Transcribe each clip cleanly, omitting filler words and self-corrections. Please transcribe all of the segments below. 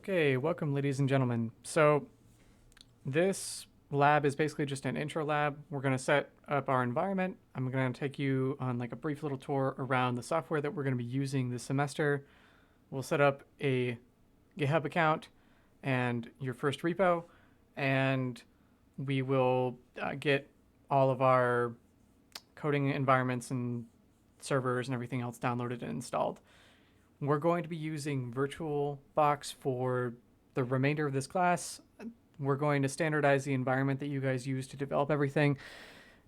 Okay, welcome, ladies and gentlemen. So, this lab is basically just an intro lab. We're going to set up our environment. I'm going to take you on like a brief little tour around the software that we're going to be using this semester. We'll set up a GitHub account and your first repo, and we will get all of our coding environments and servers and everything else downloaded and installed. We're going to be using VirtualBox for the remainder of this class. We're going to standardize the environment that you guys use to develop everything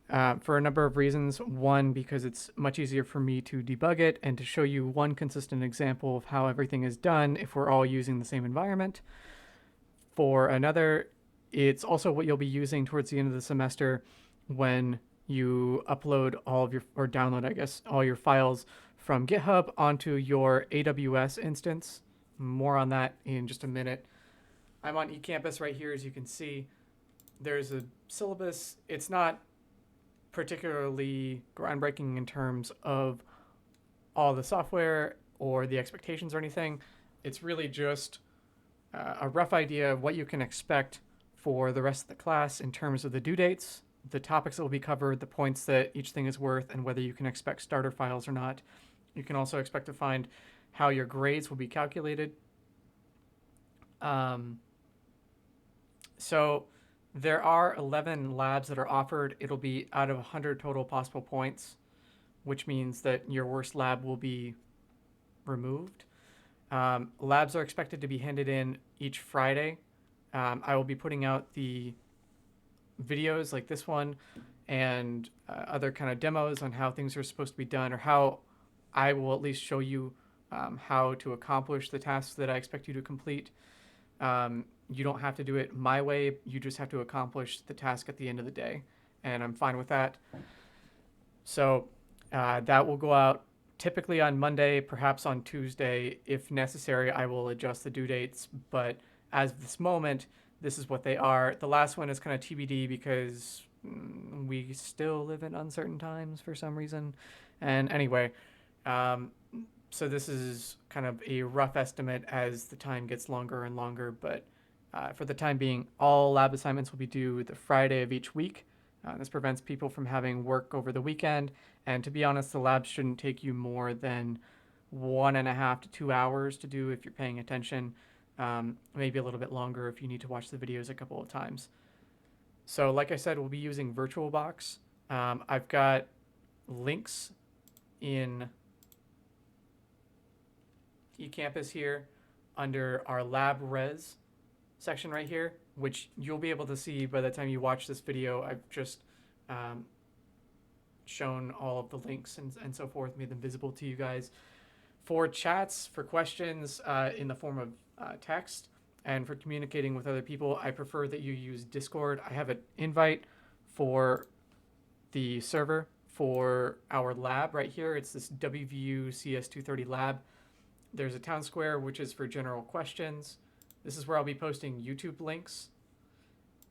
for a number of reasons. One, because it's much easier for me to debug it and to show you one consistent example of how everything is done if we're all using the same environment. For another, it's also what you'll be using towards the end of the semester when you upload all of your, or download, I guess, all your files from GitHub onto your AWS instance. More on that in just a minute. I'm on eCampus right here, as you can see. There's a syllabus. It's not particularly groundbreaking in terms of all the software or the expectations or anything. It's really just a rough idea of what you can expect for the rest of the class in terms of the due dates, the topics that will be covered, the points that each thing is worth, and whether you can expect starter files or not. You can also expect to find how your grades will be calculated. So there are 11 labs that are offered. It'll be out of 100 total possible points, which means that your worst lab will be removed. Labs are expected to be handed in each Friday. I will be putting out the videos like this one and other kind of demos on how things are supposed to be done, or how I will at least show you how to accomplish the tasks that I expect you to complete. You don't have to do it my way. You just have to accomplish the task at the end of the day, and I'm fine with that. So that will go out typically on Monday, perhaps on Tuesday. If necessary, I will adjust the due dates, but as of this moment, this is what they are. The last one is kind of TBD because we still live in uncertain times for some reason. And anyway, so this is kind of a rough estimate as the time gets longer and longer, but for the time being, all lab assignments will be due the Friday of each week. This prevents people from having work over the weekend, and to be honest, the labs shouldn't take you more than 1.5 to 2 hours to do if you're paying attention, maybe a little bit longer if you need to watch the videos a couple of times. So like I said, we'll be using VirtualBox. I've got links in eCampus here under our lab res section right here, which you'll be able to see by the time you watch this video. I've just shown all of the links and so forth, made them visible to you guys. For chats, for questions in the form of text, and for communicating with other people, I prefer that you use Discord. I have an invite for the server for our lab right here. It's this WVU CS230 lab. There's a town square, which is for general questions. This is where I'll be posting YouTube links.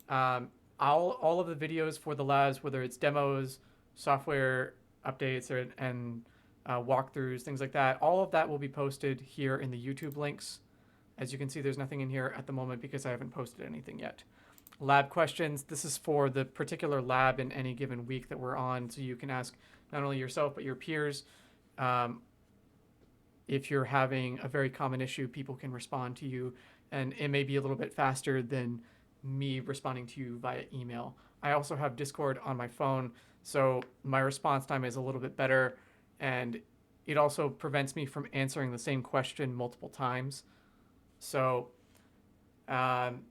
All of the videos for the labs, whether it's demos, software updates, and walkthroughs, things like that, all of that will be posted here in the YouTube links. As you can see, there's nothing in here at the moment because I haven't posted anything yet. Lab questions, this is for the particular lab in any given week that we're on, so you can ask not only yourself but your peers. If you're having a very common issue, people can respond to you, and it may be a little bit faster than me responding to you via email. I also have Discord on my phone, so my response time is a little bit better, and it also prevents me from answering the same question multiple times. So, and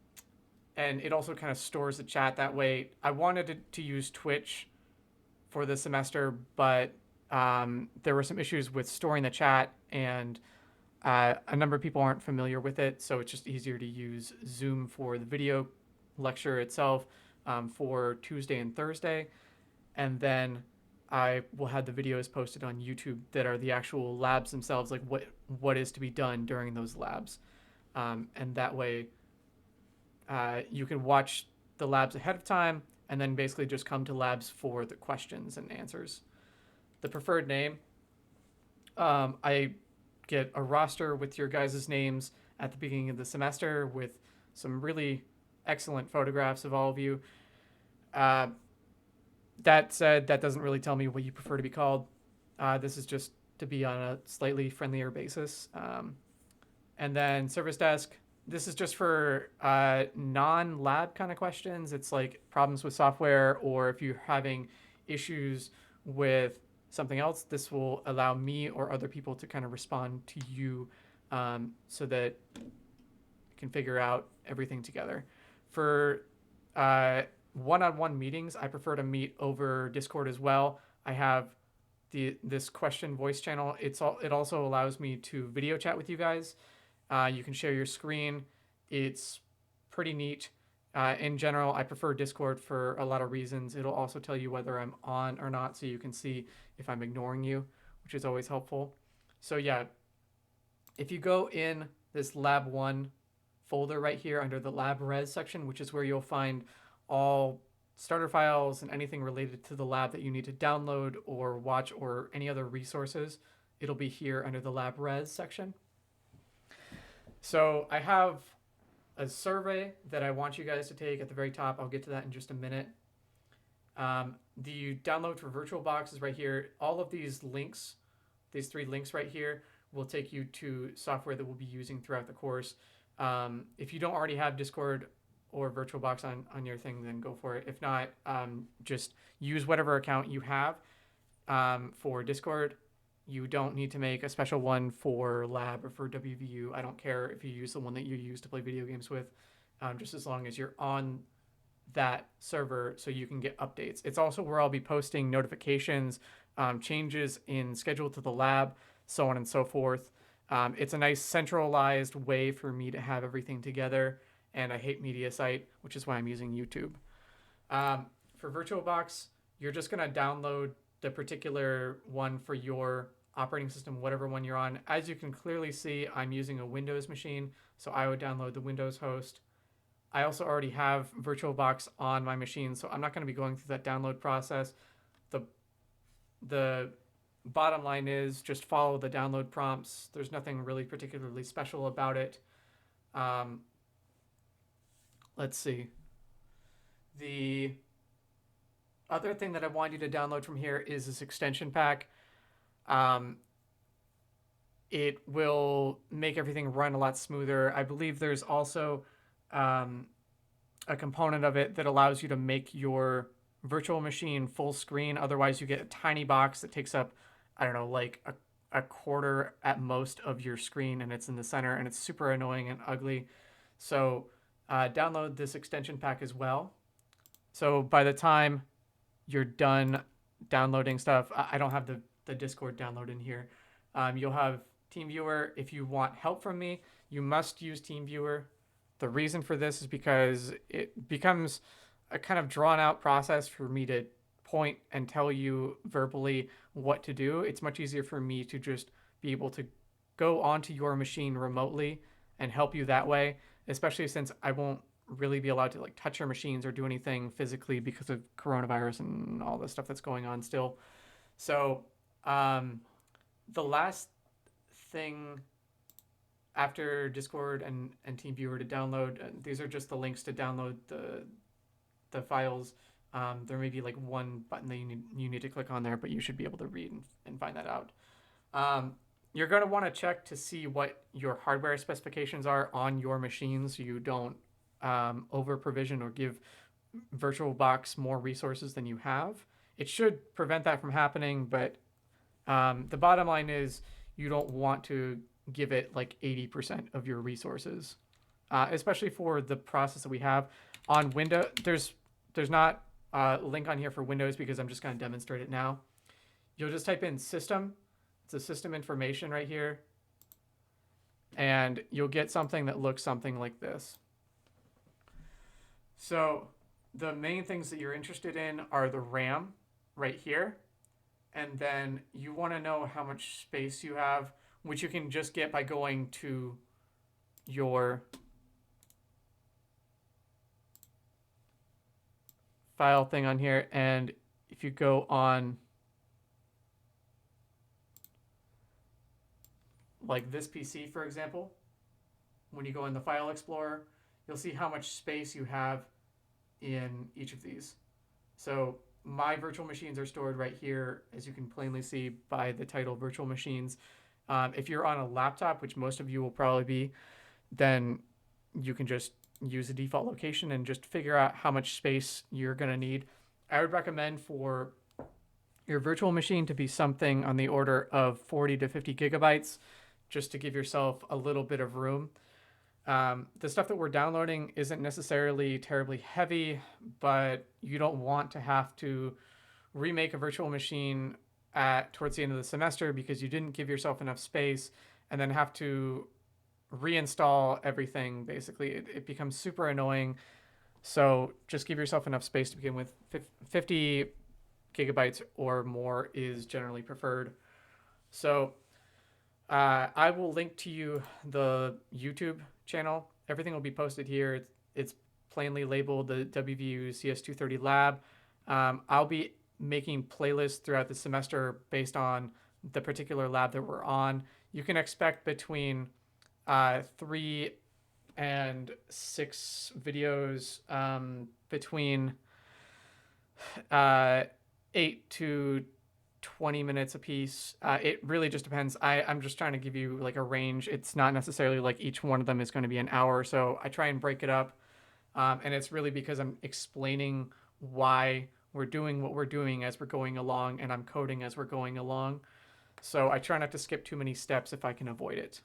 it also kind of stores the chat that way. I wanted to use Twitch for the semester, but there were some issues with storing the chat, and a number of people aren't familiar with it, so it's just easier to use Zoom for the video lecture itself for Tuesday and Thursday, and then I will have the videos posted on YouTube that are the actual labs themselves, like what is to be done during those labs, and that way you can watch the labs ahead of time and then basically just come to labs for the questions and answers. The preferred name, I get a roster with your guys' names at the beginning of the semester with some really excellent photographs of all of you. That said, that doesn't really tell me what you prefer to be called. This is just to be on a slightly friendlier basis. And then service desk. This is just for non-lab kind of questions. It's like problems with software, or if you're having issues with something else, this will allow me or other people to kind of respond to you so that we can figure out everything together. For one-on-one meetings, I prefer to meet over Discord as well. I have this question voice channel. It also allows me to video chat with you guys. You can share your screen. It's pretty neat. In general, I prefer Discord for a lot of reasons. It'll also tell you whether I'm on or not, so you can see if I'm ignoring you, which is always helpful. So yeah, if you go in this Lab 1 folder right here under the Lab Res section, which is where you'll find all starter files and anything related to the lab that you need to download or watch or any other resources, it'll be here under the Lab Res section. So I have a survey that I want you guys to take at the very top. I'll get to that in just a minute. The download for VirtualBox is right here. All of these links, these 3 links right here, will take you to software that we'll be using throughout the course. If you don't already have Discord or VirtualBox on your thing, then go for it. If not, just use whatever account you have for Discord. You don't need to make a special one for lab or for WVU. I don't care if you use the one that you use to play video games with, just as long as you're on that server so you can get updates. It's also where I'll be posting notifications, changes in schedule to the lab, so on and so forth. It's a nice centralized way for me to have everything together, and I hate MediaSite, which is why I'm using YouTube. For VirtualBox, you're just going to download the particular one for your operating system, whatever one you're on. As you can clearly see, I'm using a Windows machine, so I would download the Windows host. I also already have VirtualBox on my machine, so I'm not going to be going through that download process. The bottom line is just follow the download prompts. There's nothing really particularly special about it. Let's see. The other thing that I want you to download from here is this extension pack. It will make everything run a lot smoother. I believe there's also a component of it that allows you to make your virtual machine full screen. Otherwise, you get a tiny box that takes up, I don't know, like a quarter at most of your screen, and it's in the center, and it's super annoying and ugly. So download this extension pack as well. So by the time you're done downloading stuff, I don't have the Discord download in here. You'll have TeamViewer. If you want help from me, you must use TeamViewer. The reason for this is because it becomes a kind of drawn out process for me to point and tell you verbally what to do. It's much easier for me to just be able to go onto your machine remotely and help you that way, especially since I won't really be allowed to like touch your machines or do anything physically because of coronavirus and all the stuff that's going on still. So the last thing after Discord and TeamViewer to download, these are just the links to download the files. There may be like one button that you need to click on there, but you should be able to read and find that out. You're going to want to check to see what your hardware specifications are on your machine so you don't over provision or give VirtualBox more resources than you have. It should prevent that from happening, but the bottom line is you don't want to give it like 80% of your resources, especially for the process that we have on Windows. There's not a link on here for Windows because I'm just going to demonstrate it now. You'll just type in system. It's a system information right here. And you'll get something that looks something like this. So the main things that you're interested in are the RAM right here. And then you want to know how much space you have, which you can just get by going to your file thing on here. And if you go on like this PC, for example, when you go in the File Explorer, you'll see how much space you have in each of these. So my virtual machines are stored right here, as you can plainly see by the title virtual machines. If you're on a laptop, which most of you will probably be, then you can just use the default location and just figure out how much space you're going to need. I would recommend for your virtual machine to be something on the order of 40 to 50 gigabytes, just to give yourself a little bit of room. The stuff that we're downloading isn't necessarily terribly heavy, but you don't want to have to remake a virtual machine towards the end of the semester because you didn't give yourself enough space, and then have to reinstall everything. Basically, it becomes super annoying. So just give yourself enough space to begin with. 50 gigabytes or more is generally preferred. So I will link to you the YouTube channel. Everything will be posted here. It's plainly labeled the WVU CS230 lab. I'll be making playlists throughout the semester based on the particular lab that we're on. You can expect between 3 and 6 videos, between 8 to 20 minutes a piece. It really just depends. I'm just trying to give you like a range. It's not necessarily like each one of them is going to be an hour. So I try and break it up. And it's really because I'm explaining why we're doing what we're doing as we're going along, and I'm coding as we're going along. So I try not to skip too many steps if I can avoid it.